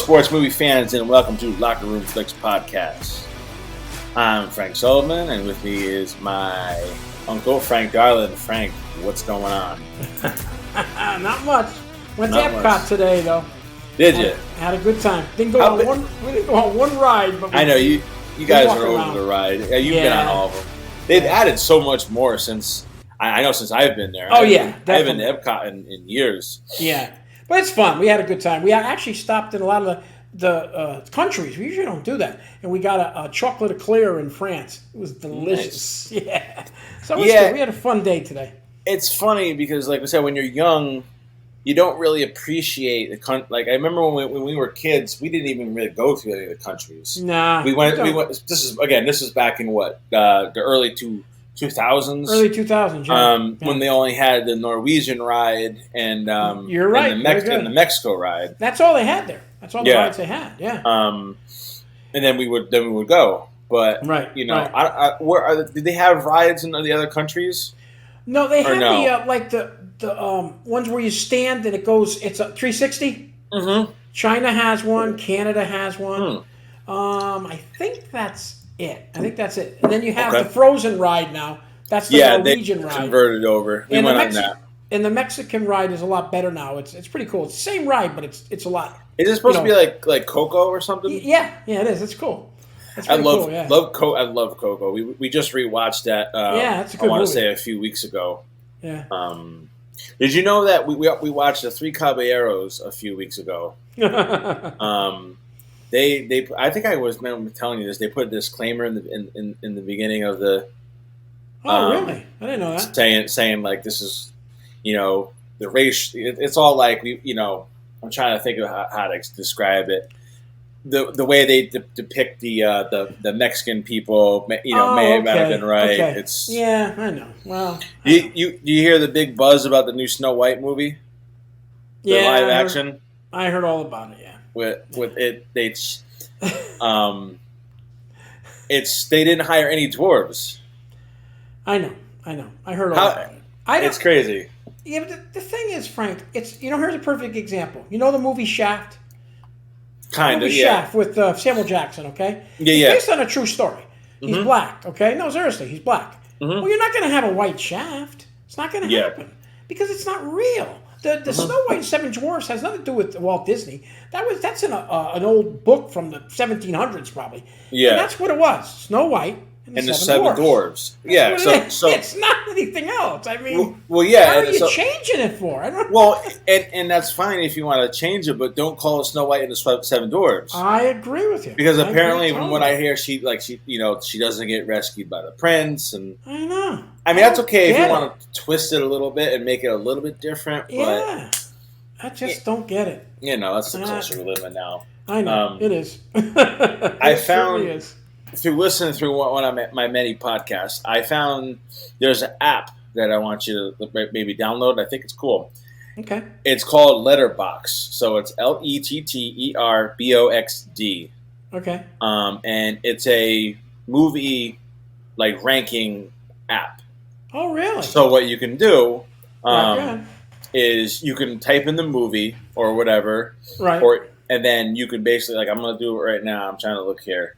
sports movie fans, and welcome to Locker Room Flicks Podcast. I'm Frank Sullivan, and with me is my uncle, Frank Garland. Frank, what's going on? Not much. Went to Epcot today, though. Did you? Had a good time. We didn't go on one ride, but I know you guys are over the ride. Yeah, you've been on all of them. They've added so much more since I've been there. I haven't been to Epcot in years. Yeah, but it's fun. We had a good time. We actually stopped in a lot of the countries. We usually don't do that. And we got a chocolate eclair in France. It was delicious. Nice. Yeah. So it was good. We had a fun day today. It's funny because, like I said, when you're young, you don't really appreciate the country. Like I remember when we were kids, we didn't even really go through any of the countries. Nah. We went. This is back in what the early 2000s. Early 2000s. Yeah. When they only had the Norwegian ride and you're right. and the Mexico ride. That's all they had there. That's all the rides they had. Yeah. And then we would go. But did they have rides in the other countries? No, they had the ones where you stand and it goes. It's a 360. Mm-hmm. China has one. Canada has one. I think that's it. And then you have the Frozen ride now. That's the Norwegian ride. Converted over. We went on that. And the Mexican ride is a lot better now. It's pretty cool. It's the same ride, but it's a lot. Is it supposed to be like Coco or something? Yeah, it is. It's cool. I love Coco. We just rewatched that. That's a good I want movie. to say a few weeks ago. Yeah. Did you know that we watched the Three Caballeros a few weeks ago? They I think I was telling you this. They put a disclaimer in the beginning of the. Oh really? I didn't know that. Saying like this is, the race. It's all like I'm trying to think of how to describe it. The way they depict the Mexican people, may have been right. Okay. It's I know. Well, do you hear the big buzz about the new Snow White movie? The live action. I heard all about it. Yeah. With it, they didn't hire any dwarves. I know. I heard all about it. It's crazy. Yeah, but the thing is, Frank, it's here's a perfect example. You know the movie Shaft? Kind of, Shaft with Samuel Jackson, okay? Yeah, It's based on a true story. He's black, okay? No, seriously, he's black. Mm-hmm. Well, you're not going to have a white Shaft. It's not going to happen because it's not real. The Snow White and Seven Dwarfs has nothing to do with Walt Disney. That's in an old book from the 1700s, probably. Yeah, and that's what it was: Snow White and the Seven Dwarfs. Yeah, so it's not anything else. I mean, how are you changing it for? I don't know. Well, and that's fine if you want to change it, but don't call it Snow White and the Seven Dwarfs. I agree with you because apparently, from what I hear, she doesn't get rescued by the prince, and I know. I mean, that's okay if you want to twist it a little bit and make it a little bit different. But I just don't get it. That's the culture we live in now. I know it is. I found through listening through one of my many podcasts, I found there's an app that I want you to maybe download. I think it's cool. Okay. It's called Letterboxd. So it's Letterboxd. Okay. And it's a movie ranking app. Oh, really? So what you can do is you can type in the movie or whatever, right? And then you can basically I'm going to do it right now. I'm trying to look here.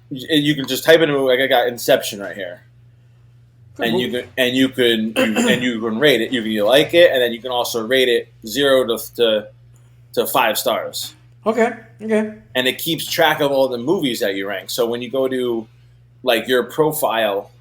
You can just type in a movie. I got Inception right here, and you can rate it. You like it, and then you can also rate it 0 to 5 stars. Okay. And it keeps track of all the movies that you rank. So when you go to your profile,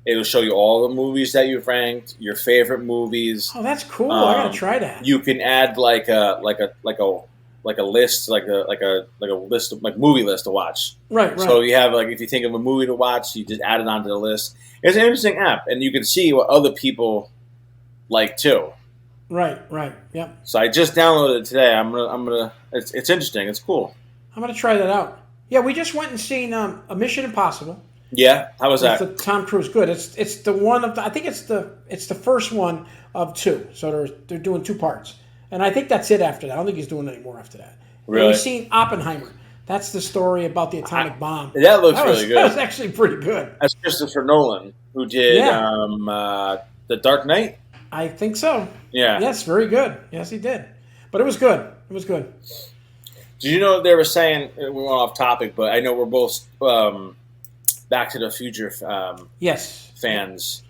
it'll show you all the movies that you've ranked, your favorite movies. Oh, that's cool! I gotta try that. You can add a list, like a list of movie list to watch. Right. So you have if you think of a movie to watch, you just add it onto the list. It's an interesting app, and you can see what other people like too. Right. Yep. So I just downloaded it today. I'm gonna. It's interesting. It's cool. I'm gonna try that out. Yeah, we just went and seen a Mission Impossible. Yeah, how was that? The Tom Cruise. Good. It's the one of I think it's the first one of 2. So they're doing 2 parts, and I think that's it after that. I don't think he's doing any more after that. Really? And we've seen Oppenheimer. That's the story about the atomic bomb. That looks really good. That was actually pretty good. That's Christopher Nolan, who did The Dark Knight. I think so. Yeah. Yes, very good. Yes, he did. But it was good. It was good. Did you know they were saying, we went off topic, but I know we're both Back to the Future Yes. fans.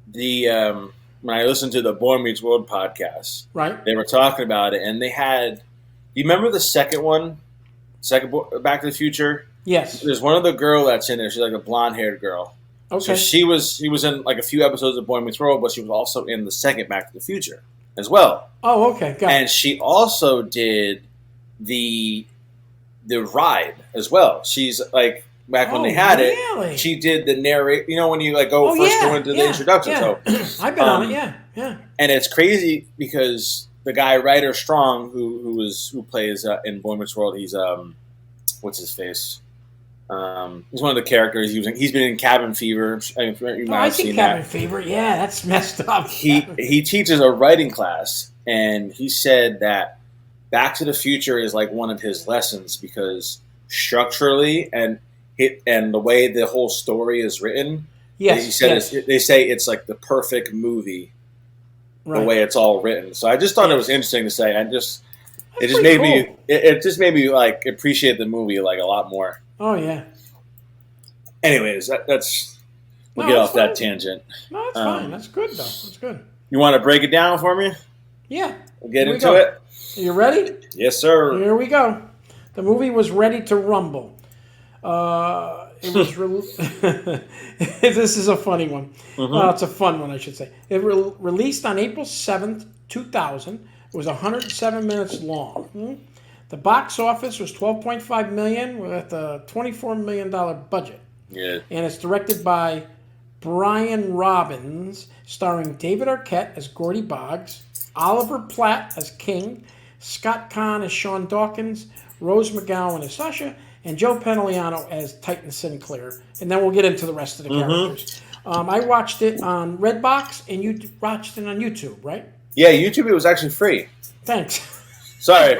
The when I listened to the Boy Meets World podcast, Right. they were talking about it, and they had. Do you remember the second one? Back to the Future. Yes. There's one other girl that's in there. She's like a blonde-haired girl. Okay. So she was in like a few episodes of Boy Meets World, but she was also in the second Back to the Future as well. Oh, okay. Got And she also did the ride as well. She's like back when they had really? it. She did the narrate. You know when you like go go into the introduction. Yeah. So I've been on it. Yeah. and it's crazy because the guy Ryder Strong, who plays in Boy Meets World, he's what's his face? He's one of the characters. He's been in Cabin Fever. I think Cabin Fever. Yeah, that's messed up. He teaches a writing class, and he said that Back to the Future is like one of his lessons because structurally and the way the whole story is written. Yes, he said they say it's like the perfect movie. Right. The way it's all written. So I just thought it was interesting to say. It just made me like appreciate the movie like a lot more. Oh yeah. Anyways, we'll get off that tangent. No, that's fine. That's good though. That's good. You want to break it down for me? Yeah. We'll get into it. Are you ready? Yes, sir. Here we go. The movie was ready to rumble. It was. This is a funny one. It's a fun one, I should say. It released on April 7th, 2000. It was 107 minutes long. The box office was $12.5 million with a $24 million budget. Yeah. And it's directed by Brian Robbins, starring David Arquette as Gordy Boggs, Oliver Platt as King, Scott Kahn as Sean Dawkins, Rose McGowan as Sasha, and Joe Pantoliano as Titan Sinclair. And then we'll get into the rest of the characters. I watched it on Redbox, and you watched it on YouTube, right? Yeah, YouTube. It was actually free. Thanks. Sorry.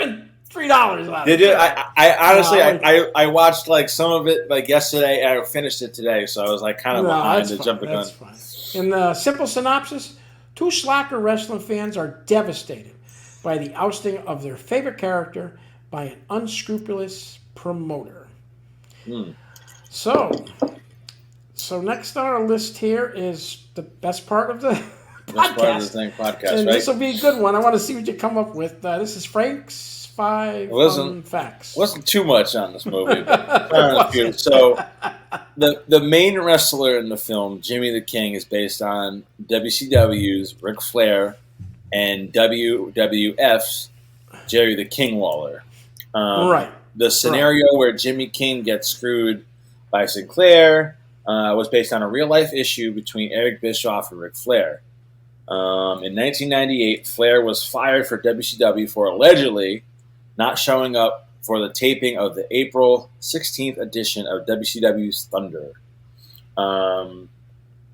$3 on Did you? I honestly, I watched like some of it like yesterday, and I finished it today, so I was like kind of behind to jump the gun. That's fine. In the simple synopsis, two slacker wrestling fans are devastated by the ousting of their favorite character by an unscrupulous promoter. So next on our list here is the best part of the podcast. And right? This will be a good one. I want to see what you come up with. This is Frank's 5 facts. Wasn't too much on this movie. But so the main wrestler in the film, Jimmy the King, is based on WCW's Ric Flair and WWF's Jerry the King Lawler. Right. The scenario where Jimmy King gets screwed by Sinclair was based on a real-life issue between Eric Bischoff and Ric Flair. In 1998, Flair was fired for WCW for allegedly not showing up for the taping of the April 16th edition of WCW's Thunder.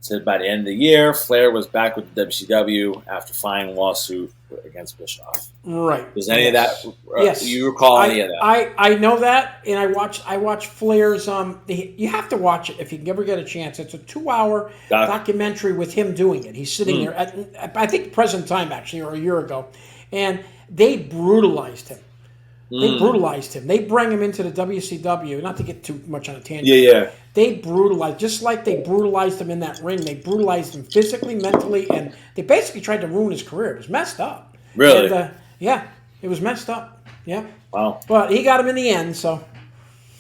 Said by the end of the year, Flair was back with the WCW after filing a lawsuit against Bischoff. Right. Does any of that? Yes. You recall any of that? I know that, and I watch Flair's. You have to watch it if you can ever get a chance. It's a 2-hour documentary with him doing it. He's sitting there at I think present time actually, or a year ago, and they brutalized him. They brutalized him. They bring him into the WCW. Not to get too much on a tangent. Yeah. They brutalized, just like they brutalized him in that ring. They brutalized him physically, mentally, and they basically tried to ruin his career. It was messed up. Really? And, yeah, it was messed up. Yeah. Wow. But he got him in the end, so.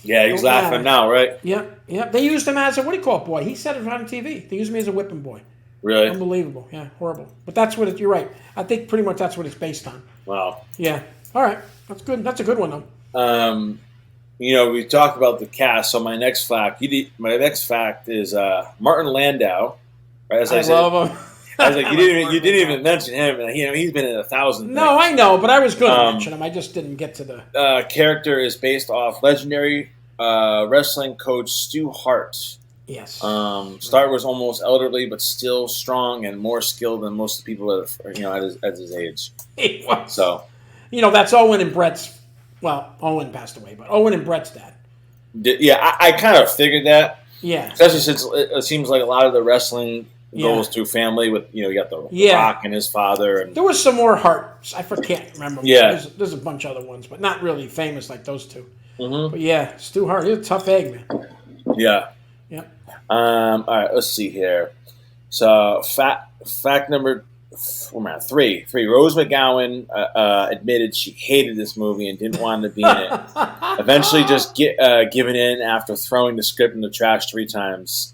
Yeah, he's laughing now, right? Yep. They used him as a, what do you call it, boy? He said it on TV. They used me as a whipping boy. Really? Unbelievable. Yeah, horrible. But that's what you're right. I think pretty much that's what it's based on. Wow. Yeah. All right. That's good. That's a good one, though. We talked about the cast. So my next fact is Martin Landau. Right? As I said, love him. I was like, you didn't even mention him. And, he's been in 1,000 things. No, I know, but I was going to mention him. I just didn't get to the character is based off legendary wrestling coach Stu Hart. Yes. Star was almost elderly, but still strong and more skilled than most of the people at his age. He was. So. That's Owen and Brett's. Well, Owen passed away, but Owen and Brett's dad. Yeah, I kind of figured that. Yeah. Especially since it seems like a lot of the wrestling goes through family with you got the Rock and his father, and there was some more heart. I can't remember. Yeah, there's a bunch of other ones, but not really famous like those two. Mm-hmm. But yeah, Stu Hart, he's a tough egg, man. Yeah. Yep. All right, let's see here. So fact number 3. Rose McGowan admitted she hated this movie and didn't want to be in it. Eventually, just giving in after throwing the script in the trash 3 times.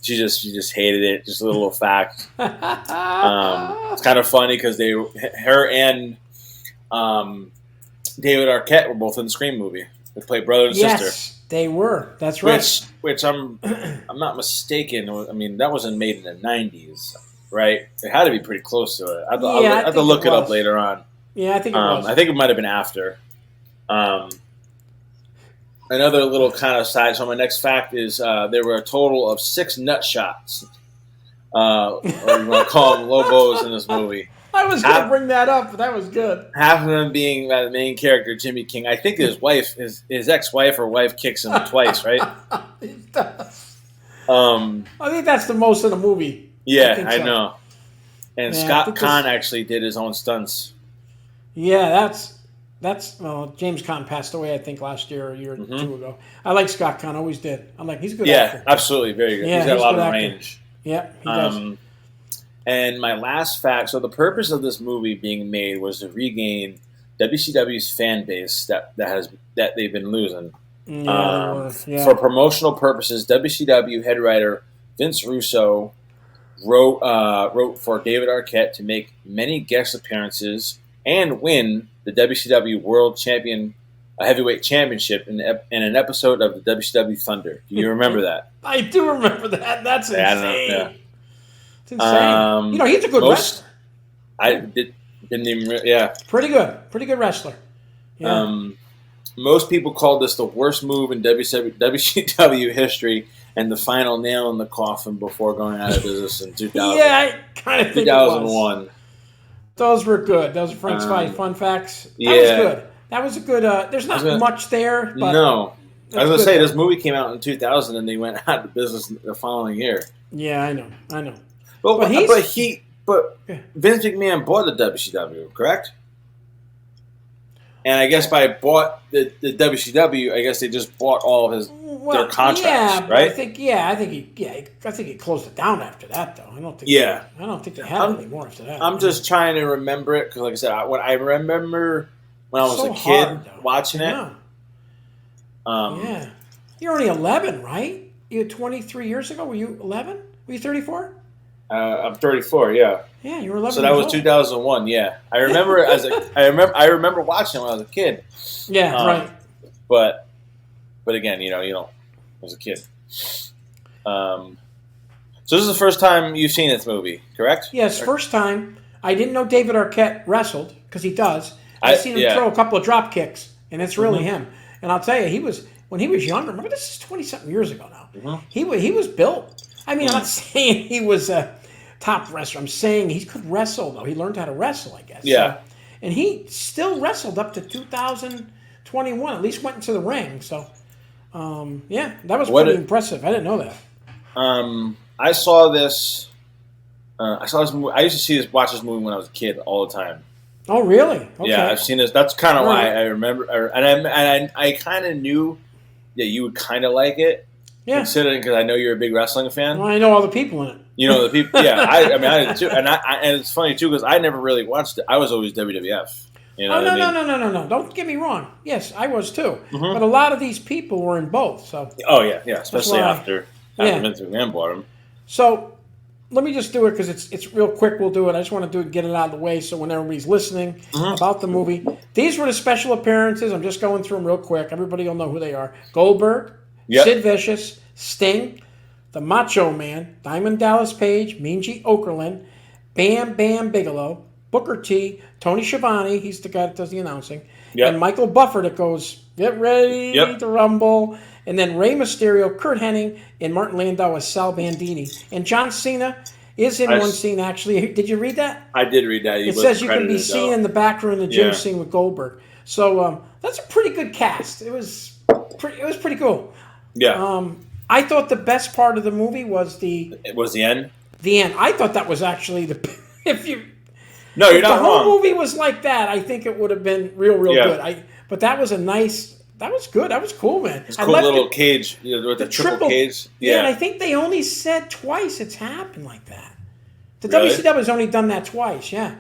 She just hated it. Just a little fact. It's kind of funny because her and David Arquette were both in the Scream movie. They played brother and sister. Yes, they were. That's right. Which I'm not mistaken. I mean, that wasn't made in the 90s, right? It had to be pretty close to it. I have to look it up later on. Yeah, I think it was. I think it might have been after. Another little kind of side. So my next fact is there were a total of 6 nut shots, or you want to call them Lobos in this movie. I was going to bring that up, but that was good. Half of them being the main character, Jimmy King. I think his wife, his ex-wife or wife, kicks him twice, right? He does. I think that's the most in the movie. Yeah, I know. And Scott Conn actually did his own stunts. Yeah, that's James Conn passed away, I think, last year or a year or 2 ago. I like Scott Conn, always did. He's a good actor. Yeah, absolutely, very good. Yeah, he's got a lot of range. Yeah, he does. And my last fact, so the purpose of this movie being made was to regain WCW's fan base that they've been losing. For promotional purposes, WCW head writer Vince Russo wrote for David Arquette to make many guest appearances and win the WCW World Heavyweight Championship in an episode of the WCW Thunder. Do you remember that? I do remember that. That's insane. I don't know. It's insane. He's a good wrestler. Didn't even. Yeah. Pretty good wrestler. Yeah. Most people called this the worst move in WCW history and the final nail in the coffin before going out of business in 2000. Yeah, I kind of think 2001. It was. Those were good. Those were Frank's fun facts. That was good. That was a good. There's not much there. But no. I was going to say, this movie came out in 2000 and they went out of business the following year. Yeah, I know. But Vince McMahon bought the WCW, correct? And I guess by bought the WCW, I guess they just bought all of their contracts, right? I think he closed it down after that, though. I don't think they have any more after that. I'm just trying to remember it because, like I said, I remember when I was a kid watching it. Yeah, you're only 11, right? You 23 years ago. Were you 11? Were you 34? I'm 34. Yeah. Yeah, you were 11. So that was 2001. Yeah, I remember I remember watching it when I was a kid. Yeah, right. But again, you don't. I was a kid. So this is the first time you've seen this movie, correct? Yes, first time. I didn't know David Arquette wrestled because he does. I've seen him throw a couple of drop kicks, and it's really him. And I'll tell you, when he was younger. Remember, this is 20-something years ago now. Mm-hmm. He was built. I mean, I'm not saying he was a top wrestler. I'm saying he could wrestle, though. He learned how to wrestle, I guess. Yeah. So, and he still wrestled up to 2021. At least went into the ring. So, that was pretty impressive. I didn't know that. I saw this. Movie. I used to watch this movie when I was a kid all the time. Oh, really? Okay. Yeah, I've seen this. That's kind of why I remember, and I kind of knew that you would kind of like it. Yeah. Considering, because I know you're a big wrestling fan. Well, I know all the people in it. You know the people. Yeah, I did too, and it's funny too because I never really watched it. I was always WWF. You know No. Don't get me wrong. Yes, I was too. Mm-hmm. But a lot of these people were in both. So. Oh yeah, especially after Vince McMahon bought him. So. Let me just do it because it's real quick. We'll do it. I just want to get it out of the way so when everybody's listening about the movie. These were the special appearances. I'm just going through them real quick. Everybody will know who they are. Goldberg, Sid Vicious, Sting, the Macho Man, Diamond Dallas Page, Mean Gene Okerlund, Bam Bam Bigelow, Booker T, Tony Schiavone, he's the guy that does the announcing, and Michael Buffer that goes, get ready to rumble. And then Rey Mysterio, Kurt Hennig, and Martin Landau as Sal Bandini. And John Cena is in one scene, actually. Did you read that? I did read that. It says you can be seen in the back room in the gym scene with Goldberg. So that's a pretty good cast. It was pretty cool. Yeah. I thought the best part of the movie was It was the end. the end. I thought that was actually the if you No, you're if the not whole wrong. movie was like that, I think it would have been real Yeah. good. But that was a nice. That was good. That was cool, man. It's I cool liked little it. cage with the triple cage. Yeah, and I Yeah. think they only said twice it's happened like that. The Really? WCW has only done that twice. Yeah.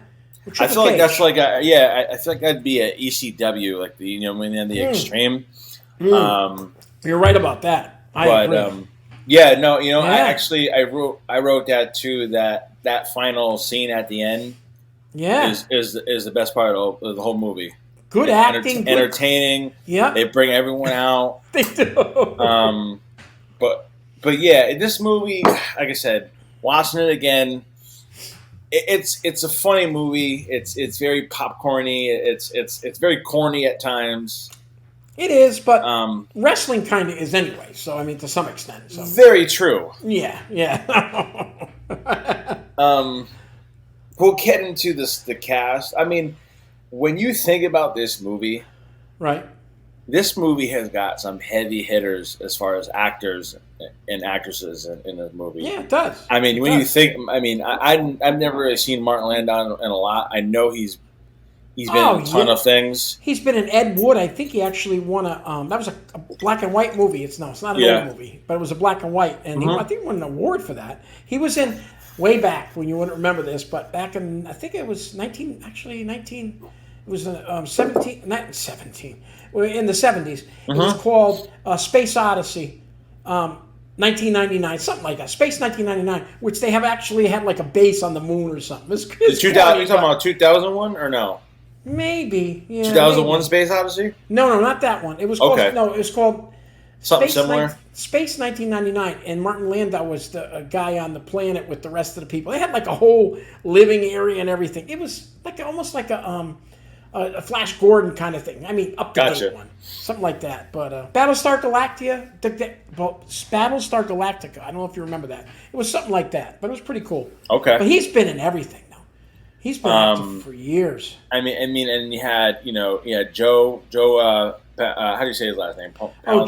With I Triple feel like H. that's like I feel like that'd be a ECW, like when they're in the extreme. You're right about that. I But agree. yeah, no, Yeah. I wrote that too. That final scene at the end Yeah. is the best part of the whole movie. Good acting. Good. Entertaining. Yeah. They bring everyone out. They do. But yeah, in this movie, like I said, watching it again, it's a funny movie. It's very popcorny. It's very corny at times. It is, but Um, wrestling kind of is anyway. So I mean, to some extent. So very true. yeah, yeah. We'll get into the cast. I mean, when you think about this movie, Right. this movie has got some heavy hitters as far as actors and actresses in the movie. Yeah, it does. I mean, It when you does. think, I mean, I've never really seen Martin Landau in a lot. I know he's been in a ton yeah. of things. He's been in Ed Wood. I think he actually won that was a black and white movie. It's not an Yeah. old movie, but it was a black and white, and I think he won an award for that. He was in way back when you wouldn't remember this, but back in I think it was 19. It was 17, not 17. In the 70s. It was called Space Odyssey. 1999, something like that. Space 1999, which they have actually had like a base on the moon or something. It's The corny, 2000, you talking but about 2001 or no? maybe. Yeah, 2001 maybe. Space Odyssey? No, not that one. It was called Okay. no. It was called Something similar? Space 1999, and Martin Landau was the guy on the planet with the rest of the people. They had like a whole living area and everything. It was like almost like a Flash Gordon kind of thing. I mean, up to Gotcha. date one, something like that. But Battlestar Galactica, Battlestar Galactica. I don't know if you remember that. It was something like that, but it was pretty cool. Okay. But he's been in everything though. He's been active for years. I mean, and you had Joe. How do you say his last name?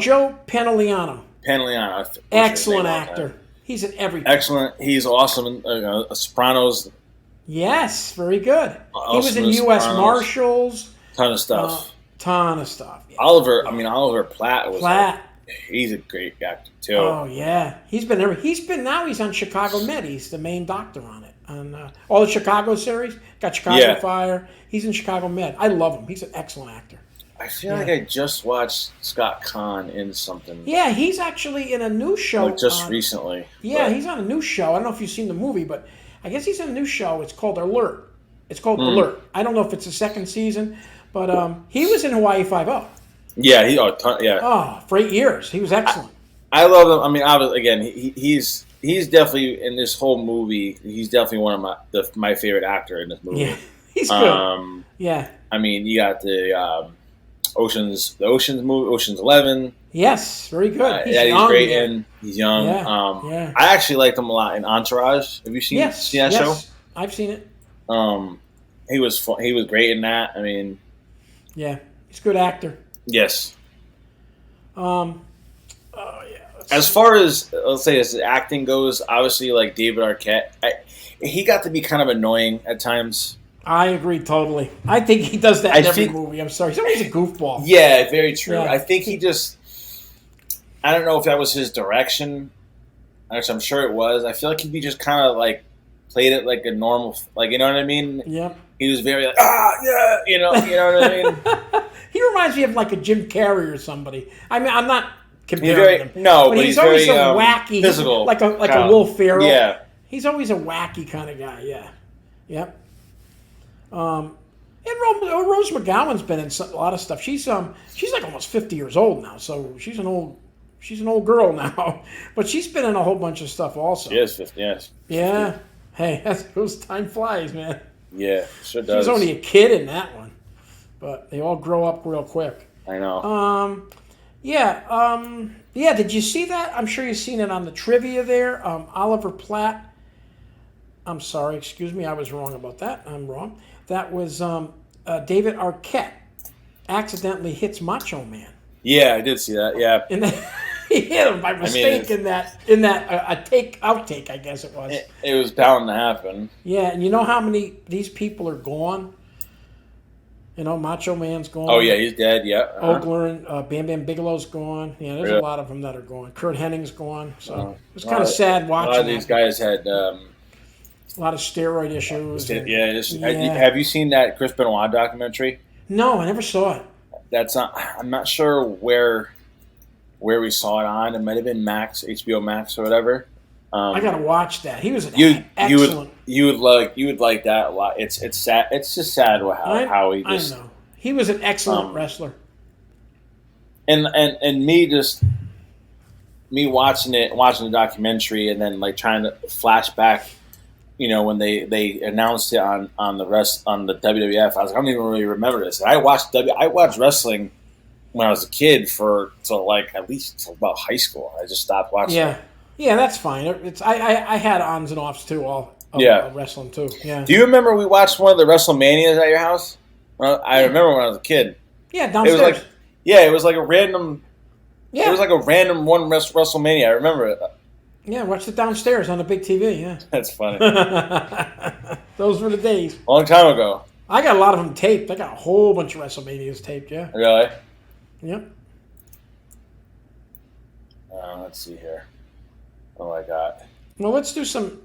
Joe Pantoliano. Pantoliano. Excellent actor. He's in everything. Excellent. He's awesome. In, Sopranos. Yes, very good. He was Awesome in in U.S. Sopranos. Marshals. Ton of stuff. Ton of stuff. Yeah. Oliver Platt was. Platt. He's a great actor too. Oh yeah, he's been now. He's on Chicago Med. He's the main doctor on it. On all the Chicago series, got Chicago Yeah. Fire. He's in Chicago Med. I love him. He's an excellent actor. I feel like I just watched Scott Conn in something Yeah, he's actually in a new show. like just recently. Yeah, but- he's on a new show. I don't know if you've seen the movie, but I guess he's in a new show. It's called Alert. It's called Alert. I don't know if it's the second season, but he was in Hawaii Five-0. Yeah, For 8 years. He was excellent. I love him. I mean, again, he's definitely in this whole movie. He's definitely one of my favorite actor in this movie. Yeah, he's good. Yeah. I mean, you got the Ocean's movie, Ocean's 11. Yes, very good. He's great in. He's young. Yeah, yeah. I actually liked him a lot in Entourage. Have you seen that show? I've seen it. He was he was great in that. I mean, Yeah, he's a good actor. yes. Yeah. As far as let's say as acting goes, obviously like David Arquette, he got to be kind of annoying at times. I agree totally. I think he does that in every think- movie. I'm sorry. He's always a goofball. Yeah, very true. Yeah. I think he just. I don't know if that was his direction. Actually, I'm sure it was. I feel like he just kind of like played it like a normal, like you know what I mean. Yep. He was very like yeah, you know what I mean. He reminds me of like a Jim Carrey or somebody. I mean, I'm not comparing very- them. no, but he's he's always very, so wacky, physical, like a kind of. Will Ferrell. Yeah. He's always a wacky kind of guy. Yeah. Yep. And Rose McGowan's been in a lot of stuff. She's like almost 50 years old now, so she's an old girl now. But she's been in a whole bunch of stuff also. Yes, yes. Yeah. Hey, those time flies, man. Yeah, sure She does. was only a kid in that one, but they all grow up real quick. I know. Yeah. Did you see that? I'm sure you've seen it on the trivia there. Oliver Platt. I'm sorry, excuse me, I was wrong about that. I'm wrong. That was David Arquette accidentally hits Macho Man. Yeah, I did see that. Yeah. And He hit him by mistake in that outtake, I guess it was. It was bound to happen. Yeah, and you know how many these people are gone? You know, Macho Man's gone. Oh yeah, he's dead. Yeah. Ogler and Bam Bam Bigelow's gone. Yeah, there's a lot of them that are gone. Kurt Henning's gone. So it was kind of sad watching. A lot of these guys had a lot of steroid issues. Have you seen that Chris Benoit documentary? No, I never saw it. That's not. I'm not sure where we saw it on. It might have been Max, HBO Max, or whatever. I gotta watch that. He was excellent. You would like that a lot. It's sad. It's just sad how he just. I know he was an excellent wrestler. And me watching the documentary, and then like trying to flash back, you know, when they announced it on the WWF. I was like, I don't even really remember this. And I watched wrestling when I was a kid till at least about high school. I just stopped watching. Yeah, that's fine. I had ons and offs too. Of wrestling too. Yeah. Do you remember we watched one of the WrestleManias at your house? Well, I remember when I was a kid. Yeah, downstairs. It was like a random. Yeah. It was like a random one WrestleMania. I remember it. Yeah, watched it downstairs on the big TV. Yeah. That's funny. Those were the days. Long time ago. I got a lot of them taped. I got a whole bunch of WrestleManias taped. Yeah. Really? Yep. Let's see here. Oh my God. Well, let's do some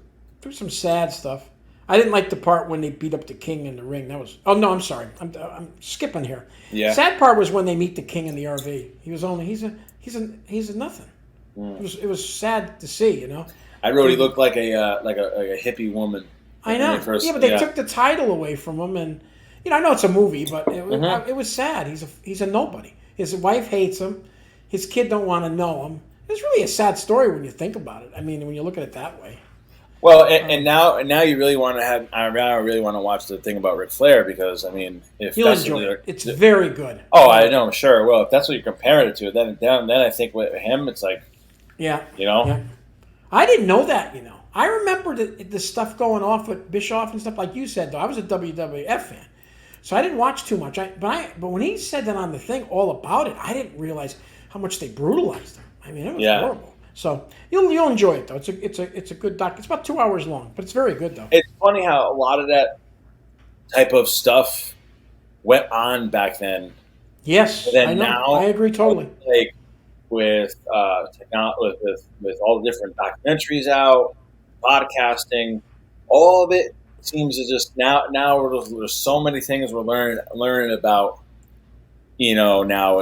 sad stuff. I didn't like the part when they beat up the King in the ring. That was. Oh no, I'm sorry. I'm skipping here. Yeah. Sad part was when they meet the King in the RV. He was only he's a nothing. Mm. It was sad to see. You know. I wrote he looked like a hippie woman. I know. But they took the title away from him, and I know it's a movie, but it was sad. He's a nobody. His wife hates him. His kid don't want to know him. It's really a sad story when you think about it. I mean, when you look at it that way. Well, and now you really want to have. I really want to watch the thing about Ric Flair because I mean, if you'll enjoy it, it's very good. Oh, I know, sure. Well, if that's what you're comparing it to, then I think with him, it's like, yeah, Yeah. I didn't know that. I remember the stuff going off with Bischoff and stuff like you said. Though I was a WWF fan, so I didn't watch too much. But when he said that on the thing all about it, I didn't realize how much they brutalized him. I mean, it was horrible. So you'll enjoy it though. It's a good doc. It's about 2 hours long, but it's very good though. It's funny how a lot of that type of stuff went on back then. Yes, I know. Now, I agree totally. Like with technology, with all the different documentaries out, podcasting, all of it seems to just now there's so many things we're learning about. Now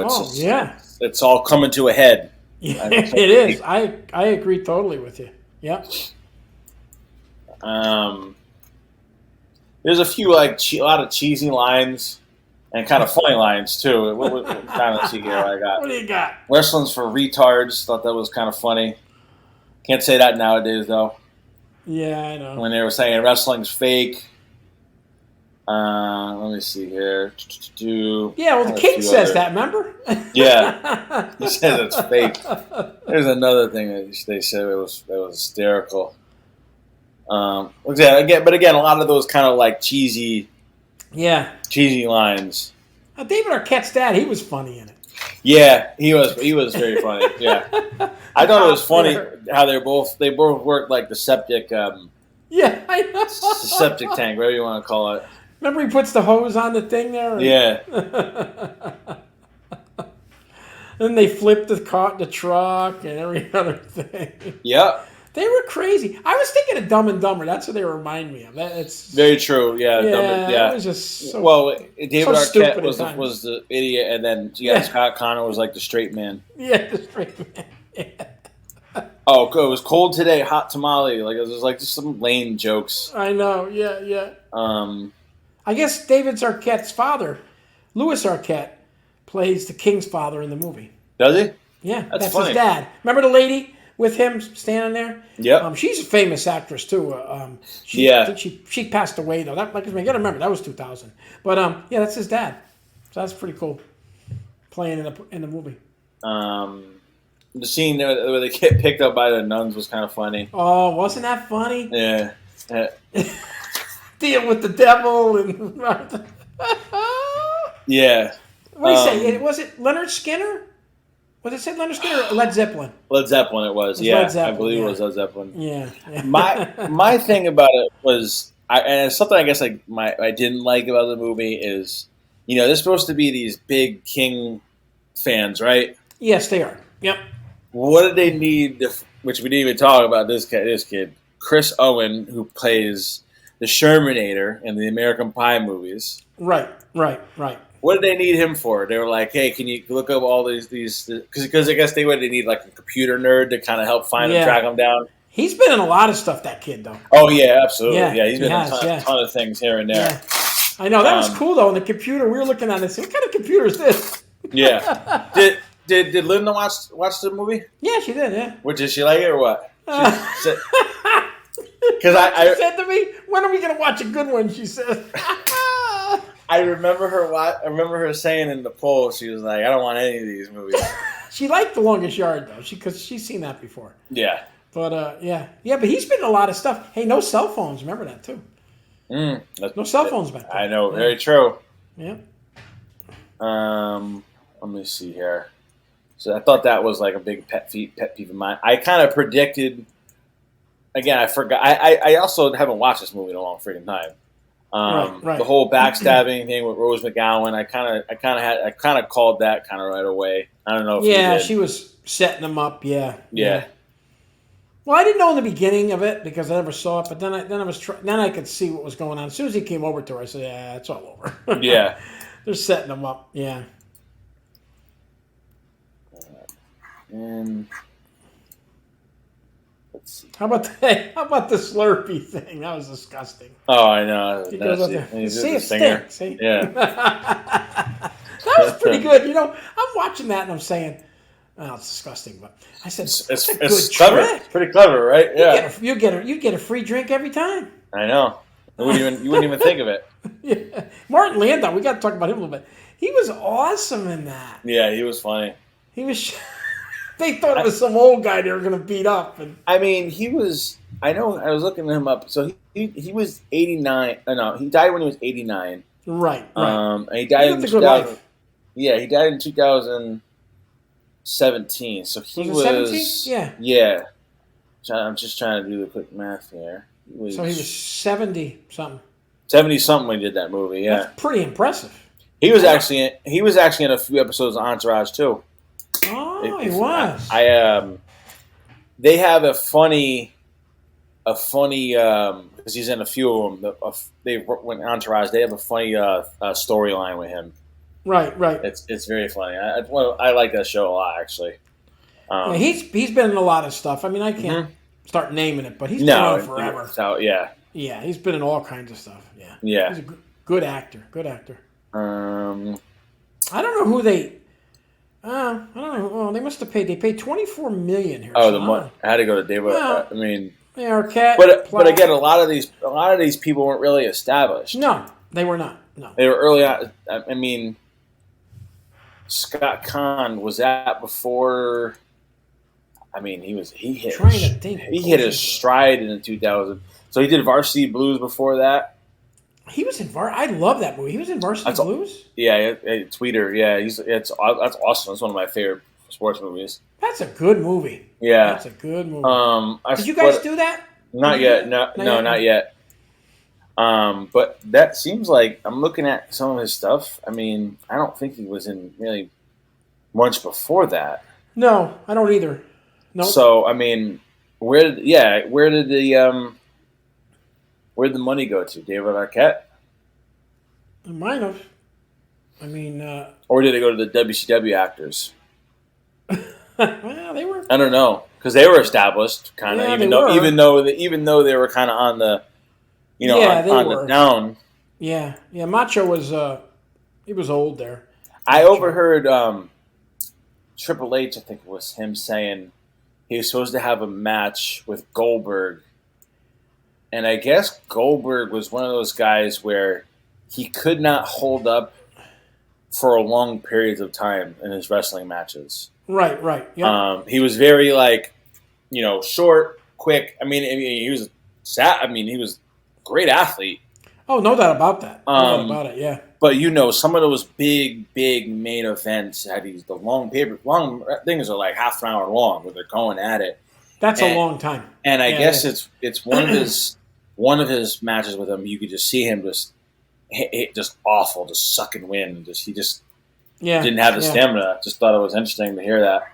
it's all coming to a head. Yeah, it is. I agree totally with you. Yeah. There's a few a lot of cheesy lines and kind of funny lines too. What kind of see here? I got. What do you got? Wrestling's for retards. Thought that was kind of funny. Can't say that nowadays though. Yeah, I know. When they were saying wrestling's fake. Let me see here. Yeah, well, the King says that, remember? Yeah, he says it's fake. There's another thing that they said it was hysterical. But again, a lot of those kind of like cheesy lines. David Arquette's dad, he was funny in it. Yeah, he was very funny. Yeah, I thought it was funny how they both worked like the septic. Yeah, I know. The septic tank, whatever you want to call it. Remember he puts the hose on the thing there? Yeah. Then they flip the truck and every other thing. Yep. They were crazy. I was thinking of Dumb and Dumber. That's what they remind me of. It's very true. Yeah. Yeah. It was just so, David Arquette was the idiot, and then Scott Connor was like the straight man. Yeah, the straight man. Yeah. Oh, it was cold today. Hot tamale. Like it was like just some lame jokes. I know. Yeah. I guess David Arquette's father, Louis Arquette, plays the King's father in the movie. Does he? Yeah, that's funny. His dad. Remember the lady with him standing there? Yeah. She's a famous actress too. She passed away though. You got to remember that was 2000. But that's his dad. So that's pretty cool. Playing in the movie. The scene where they get picked up by the nuns was kind of funny. Oh, wasn't that funny? Yeah. Deal with the devil and yeah. What do you say? Was it Leonard Skinner? Was it Sid Leonard Skinner or Led Zeppelin? Led Zeppelin, it was. It was Yeah, Led Zeppelin, I believe yeah. it was Led Zeppelin. Yeah. My thing about it was, and it's something I guess I didn't like about the movie is, they're supposed to be these big King fans, right? Yes, they are. Yep. What did they need? Which we didn't even talk about this kid, Chris Owen, who plays the Shermanator in the American Pie movies. Right. What did they need him for? They were like, "Hey, can you look up all these because I guess they need like a computer nerd to kind of help find and track them down." He's been in a lot of stuff, that kid, though. Oh yeah, absolutely. Yeah, He's been in a ton of things here and there. Yeah. I know that was cool though. And the computer, we were looking at it. What kind of computer is this? Yeah. Did Linda watch the movie? Yeah, she did. Yeah. Did she like it or what? Because she said to me, "When are we going to watch a good one?" She said. I remember her saying in the poll, she was like, "I don't want any of these movies." She liked The Longest Yard though, because she's seen that before. Yeah. But yeah. But he's been in a lot of stuff. Hey, no cell phones. Remember that too. No cell phones back then. I know, very true. Yeah. Let me see here. So I thought that was like a big pet peeve of mine. I kind of predicted. Again, I forgot. I also haven't watched this movie in a long freaking time. Right. The whole backstabbing thing with Rose McGowan, I kind of called that kind of right away. I don't know if you did. She was setting them up. Yeah. Yeah. Well, I didn't know in the beginning of it because I never saw it, but then I could see what was going on. As soon as he came over to her, I said, "Yeah, it's all over." Yeah. They're setting them up. Yeah. And let's see. How about the Slurpee thing? That was disgusting. Oh, I know. He goes up there. See, it stinks. See? Yeah. That was pretty good. I'm watching that and I'm saying, "Oh, it's disgusting." But I said, it's good clever. trick. It's pretty clever, right? Yeah. You get a free drink every time. I know. You wouldn't even think of it. Yeah. Martin Landau, we got to talk about him a little bit. He was awesome in that. Yeah, he was funny. He was. They thought it was some old guy they were going to beat up. And I mean, he was. I know. I was looking him up. So he was 89. No, he died when he was 89. Right. And he died in 2000. Yeah, he died in 2017. So he was 17? Yeah. Yeah. I'm just trying to do the quick math here. So he was 70 something. 70 something when he did that movie. Yeah. That's pretty impressive. He was actually in a few episodes of Entourage too. Oh, he was. They have a funny because he's in a few of them. They went Entourage. They have a funny storyline with him. Right. It's very funny. I like that show a lot, actually. He's been in a lot of stuff. I mean, I can't start naming it, but he's been on forever. Yeah. Yeah, he's been in all kinds of stuff. Yeah. Yeah. He's a good actor. Good actor. I I don't know who they. I don't know. Well, they must have paid. They paid $24 million here. Oh, the money. I had to go to David. Well, I mean, Arquette. But again, a lot of these people weren't really established. No, they were not. No, they were early on. I mean, Scott Conn was that before. I mean, he hit his stride in the 2000s. So he did Varsity Blues before that. He was in I love that movie. He was in Varsity Blues. Yeah, Tweeter. Yeah, that's awesome. It's one of my favorite sports movies. That's a good movie. Yeah, that's a good movie. Did you guys do that? Not yet. No, not yet. But that seems like I'm looking at some of his stuff. I mean, I don't think he was in really much before that. No, I don't either. No. So I mean, where did the money go to? David Arquette? It might have. I mean, or did it go to the WCW actors? Well, they were. I don't know because they were established, kind of. Even though they were kind of on the, on the down. Yeah. Macho was. He was old there. I overheard Triple H. I think it was him saying he was supposed to have a match with Goldberg. And I guess Goldberg was one of those guys where he could not hold up for a long periods of time in his wrestling matches. Right. Yeah. He was very short, quick. I mean, he was he was a great athlete. Oh, no doubt about that. No doubt about it. Yeah. But some of those big main events had the long things are like half an hour long where they're going at it. That's a long time. And I guess it's one of his matches with him. You could just see him just awful, just sucking wind. He just didn't have the stamina. Just thought it was interesting to hear that.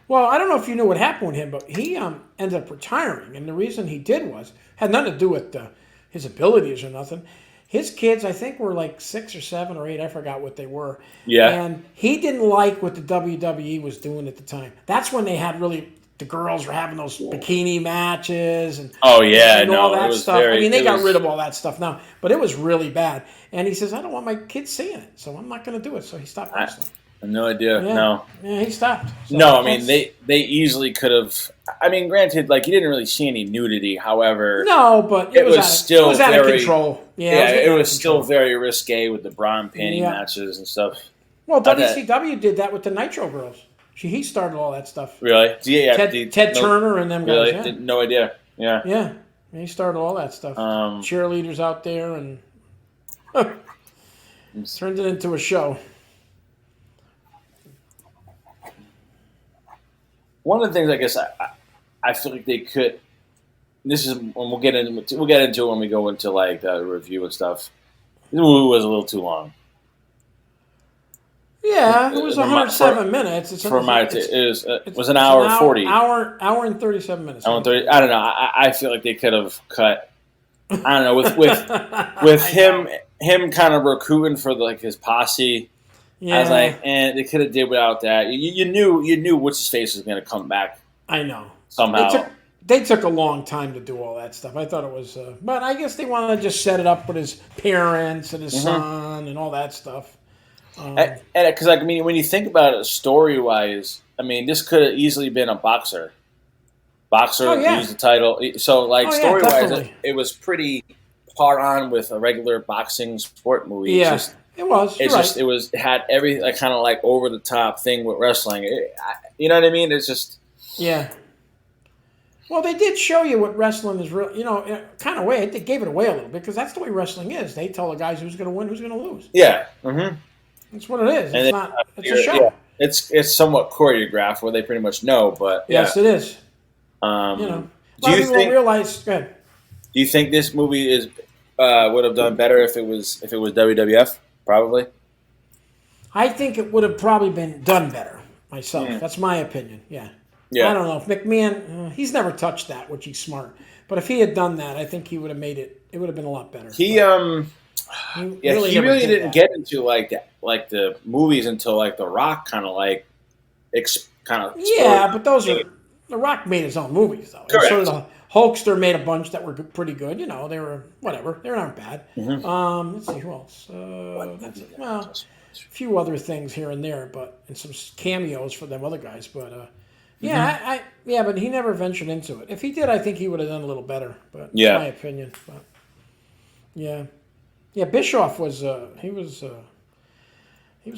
Well, I don't know if you knew what happened with him, but he ended up retiring, and the reason he did had nothing to do with his abilities or nothing. His kids, I think, were like 6 or 7 or 8. I forgot what they were. Yeah. And he didn't like what the WWE was doing at the time. That's when they had the girls were having those bikini matches and all that stuff. They got rid of all that stuff now, but it was really bad. And he says, I don't want my kids seeing it, so I'm not going to do it. So he stopped wrestling. I have no idea. Yeah. No. Yeah, he stopped. So no, they easily could have. Granted, you didn't really see any nudity. However, no, but it was still out of control. Yeah, it was still very risque with the bra and panty matches and stuff. Well, WCW did that with the Nitro girls. He started all that stuff. Really? Yeah. Ted Turner and them guys. Really? Yeah. No idea. Yeah. Yeah. He started all that stuff. Cheerleaders out there and turned it into a show. One of the things I guess I feel like they could. This is when we'll get into it when we go into like the review and stuff. This movie was a little too long. Yeah, it was 107 minutes. It was an hour 40. Hour and 37 minutes. Hour and 30. I don't know. I feel like they could have cut. I don't know with him kind of recruiting for his posse. Yeah. I was like, they could have did without that. You knew what's his face was going to come back. I know somehow. They took a long time to do all that stuff. I thought it was, but I guess they wanted to just set it up with his parents and his son and all that stuff. Because when you think about it story wise, this could have easily been a boxer. Used the title. So story wise, it was pretty part on with a regular boxing sport movie. Yeah. It was. It had every kind of over the top thing with wrestling. You know what I mean? It's just Well, they did show you what wrestling is real. Kind of way they gave it away a little bit because that's the way wrestling is. They tell the guys who's going to win, who's going to lose. Yeah. Mm-hmm. That's what it is. It's a show. Yeah. It's somewhat choreographed where they pretty much know, but yes, it is. Do you think? Realize? Go ahead. Do you think this movie would have done better if it was WWF? Probably. I think it would have probably been done better myself. Yeah. That's my opinion. Yeah. I don't know if McMahon. He's never touched that, which he's smart. But if he had done that, I think he would have made it. It would have been a lot better. He really didn't get into the movies until The Rock kind of Yeah, but those are The Rock made his own movies though. Correct. Sort of the Hulkster made a bunch that were pretty good. They were whatever. They aren't bad. Mm-hmm. Let's see who else. A few other things here and there, and some cameos for them other guys. But but he never ventured into it. If he did, I think he would have done a little better. But in my opinion. But Bischoff was he was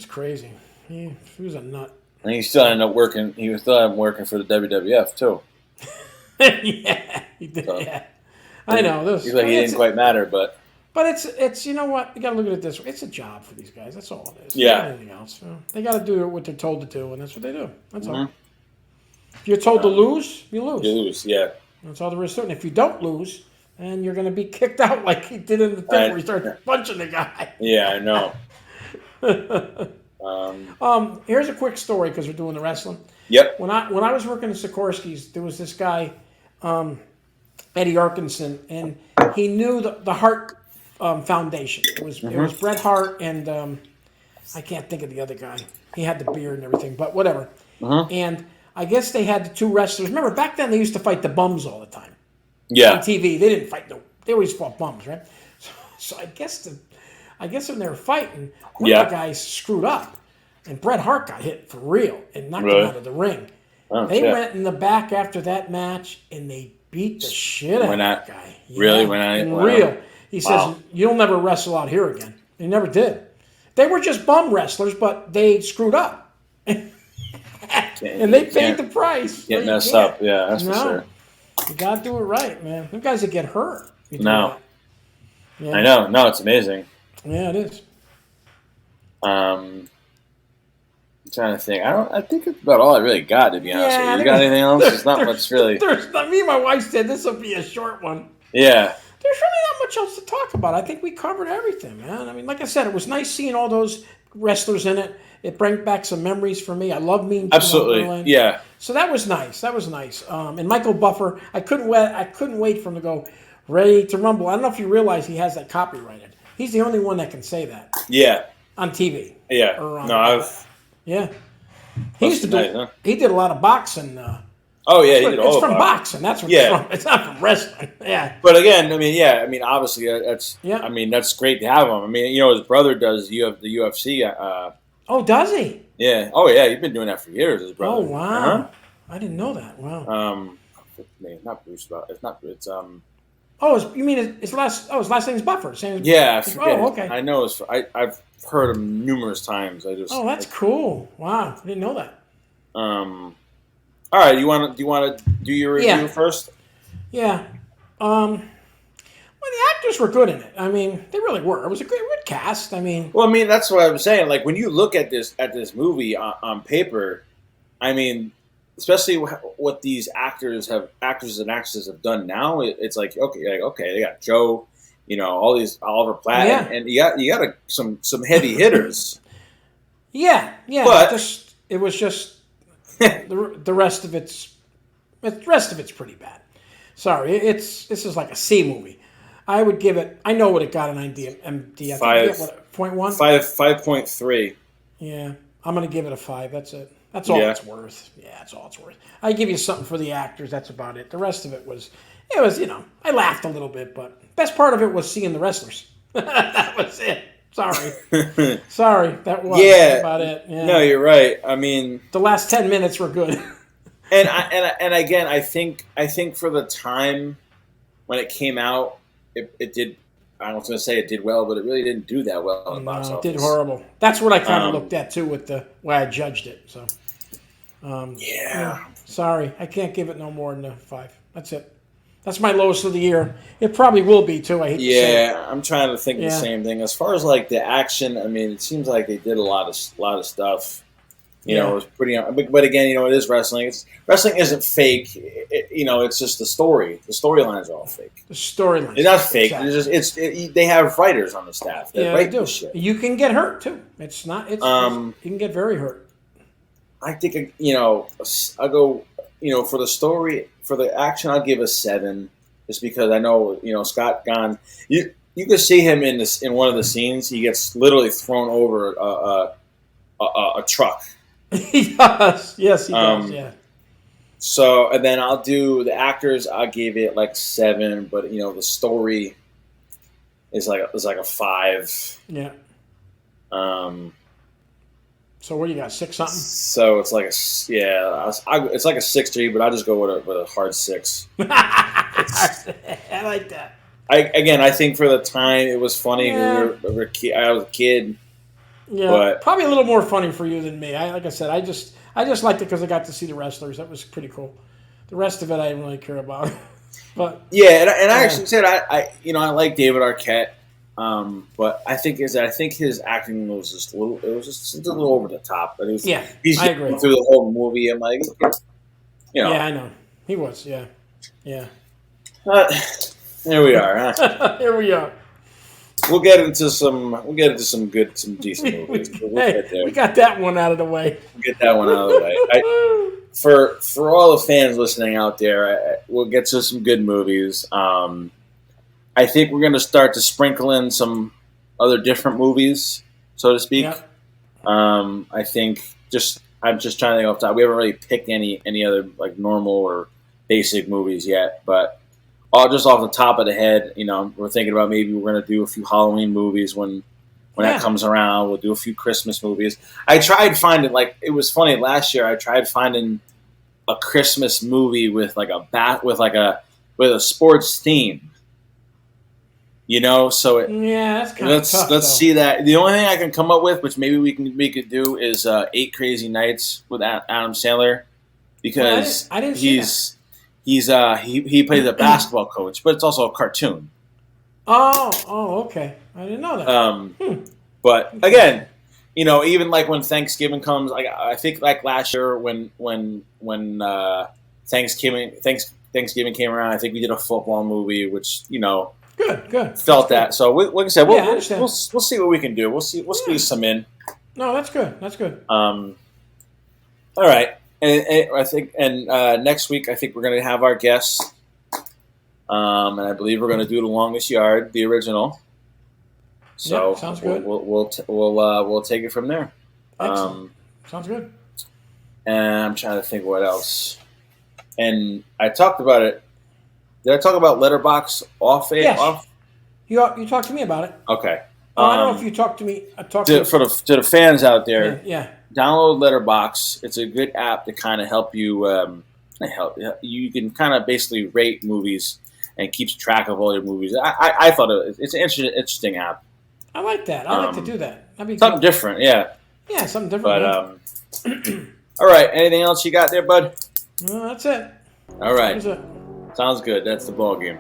crazy. He was a nut. And he still ended up working. He was still working for the WWF too. Yeah, he did. So, yeah, I know. He didn't quite matter, but it's you know what, you got to look at it this way. It's a job for these guys. That's all it is. Yeah. Not anything else. They got to do what they're told to do, and that's what they do. That's all. If you're told to lose, you lose. You lose. Yeah. That's all there is to it. And if you don't lose, then you're going to be kicked out like he did in the thing where he started punching the guy. Yeah, I know. Here's a quick story because we're doing the wrestling. Yep. When I was working at Sikorsky's, there was this guy, Eddie Arkinson, and he knew the Hart Foundation. It was Bret Hart and I can't think of the other guy. He had the beard and everything, but whatever. And I guess they had the two wrestlers. Remember, back then they used to fight the bums all the time. Yeah. On TV, they didn't fight they always fought bums, right? So I guess when they were fighting, one of the guys screwed up, and Bret Hart got hit for real and knocked him out of the ring. Oh, they went in the back after that match, and they beat the shit out of that guy. Yeah, really? Wow. Real. He says, you'll never wrestle out here again. They never did. They were just bum wrestlers, but they screwed up. And they paid the price. Get messed up, yeah, that's for sure. You gotta do it right, man. Them guys that get hurt. No. Yeah. I know. No, it's amazing. Yeah, it is. I'm trying to think. I think it's about all I really got, to be honest with you. You got anything else? There's not much really. Me and my wife said this will be a short one. Yeah. There's really not much else to talk about. I think we covered everything, man. I mean, like I said, it was nice seeing all those wrestlers in it. It brings back some memories for me. I love Mean Gene Absolutely, yeah. So that was nice. And Michael Buffer, I couldn't wait for him to go Ready to Rumble. I don't know if you realize he has that copyrighted. He's the only one that can say that. Yeah. On TV. Yeah. Yeah. He used to do. Nice, huh? He did a lot of boxing. Oh yeah, it's from boxing. That's what it's from. It's not from wrestling. Yeah. But again, obviously that's. Yeah. I mean, that's great to have him. I mean, his brother does the UFC. Oh, does he? Yeah. Oh yeah, he's been doing that for years. His brother. Oh wow. Uh-huh. I didn't know that. Wow. Not Bruce. It's not. It's Oh, you mean his last? Oh, his last name is Buffer. Same. Yeah. I forget. Oh, okay. I know. I've heard him numerous times. Oh, that's cool. Wow, I didn't know that. All right, do you want to do your review first? Yeah. Well, the actors were good in it. I mean, they really were. It was a good cast. I mean, that's what I was saying. Like when you look at this movie on paper, I mean, especially what these actors and actresses have done now, it's like okay, they got Joe, all these Oliver Platt, and you got some heavy hitters. Yeah, but it was just. the rest of it's pretty bad. Sorry, this is like a C movie. I would give it. I know what it got on IMDb. 5.1. 5.3. Yeah, I'm gonna give it a 5. That's it. That's all it's worth. Yeah, that's all it's worth. I give you something for the actors. That's about it. The rest of it was. I laughed a little bit, but best part of it was seeing the wrestlers. That was it. Sorry, that was about it. Yeah. No, you're right. I mean, the last 10 minutes were good. and again, I think for the time when it came out, it did. I was going to say it did well, but it really didn't do that well in the box office. It did horrible. That's what I kind of looked at too with the way I judged it. So, sorry, I can't give it no more than a 5. That's it. That's my lowest of the year. It probably will be too. I hate to say it. I'm trying to think the same thing. As far as like the action, I mean, it seems like they did a lot of stuff. It was pretty. But again, it is wrestling. Wrestling isn't fake. It's just the story. The storylines are all fake. The storylines. It's not fake. Exactly. It's just they have writers on the staff that write this shit. You can get hurt too. It's not. You can get very hurt. I think I'll go. For the story, for the action, I'll give a 7, just because I know Scott Gahn. You can see him in one of the scenes. He gets literally thrown over a truck. He does. Yes, he does. Yeah. So, and then I'll do the actors. I'll give it like 7, but the story is like a 5. Yeah. So what do you got? 6 something? So it's like it's like a 6.3, but I'll just go with a hard 6. I like that. I think for the time it was funny. I was a kid. Yeah, but probably a little more funny for you than me. Like I said, I just liked it because I got to see the wrestlers. That was pretty cool. The rest of it I didn't really care about. But I actually said I like David Arquette. But I think his acting was just a little over the top. But he's I agree. Through the whole movie, I'm like, Yeah, I know. He was, yeah. Here we are, huh? Here we are. We'll get into some decent movies. We got that one out of the way. We'll get that one out of the way. For all the fans listening out there, we'll get to some good movies. I think we're going to start to sprinkle in some other different movies, so to speak. Yeah. I think I'm just trying to think off the top. We haven't really picked any other like normal or basic movies yet, but all just off the top of the head, we're thinking about maybe we're going to do a few Halloween movies when that comes around. We'll do a few Christmas movies. I tried finding it was funny last year. I tried finding a Christmas movie with a sports theme. So that's kind of tough. Let's see that. The only thing I can come up with, which maybe we could do, is 8 Crazy Nights with Adam Sandler, because I didn't see that. He plays a basketball coach, but it's also a cartoon. Oh, okay. I didn't know that. But again, even like when Thanksgiving comes, like I think like last year when Thanksgiving came around, I think we did a football movie, which Good. felt that. So like I said, I we'll understand. see what we can do. We'll squeeze some in. No, that's good. All right, and I think next week I think we're going to have our guests, and I believe we're going to do The Longest Yard, the original. So sounds good. We'll take it from there. Excellent. Sounds good. And I'm trying to think what else. And I talked about it. Did I talk about Letterboxd off? Yes. Off? You talked to me about it. Okay. I don't know if you talked to me. To the fans out there. Yeah. Download Letterboxd. It's a good app to kind of help you. You can kind of basically rate movies and keeps track of all your movies. I thought it's an interesting app. I like that. I like to do that. That'd be something different. Yeah. Yeah, something different. But all right. Anything else you got there, bud? Well, that's it. All right. That's it. Sounds good. That's the ball game.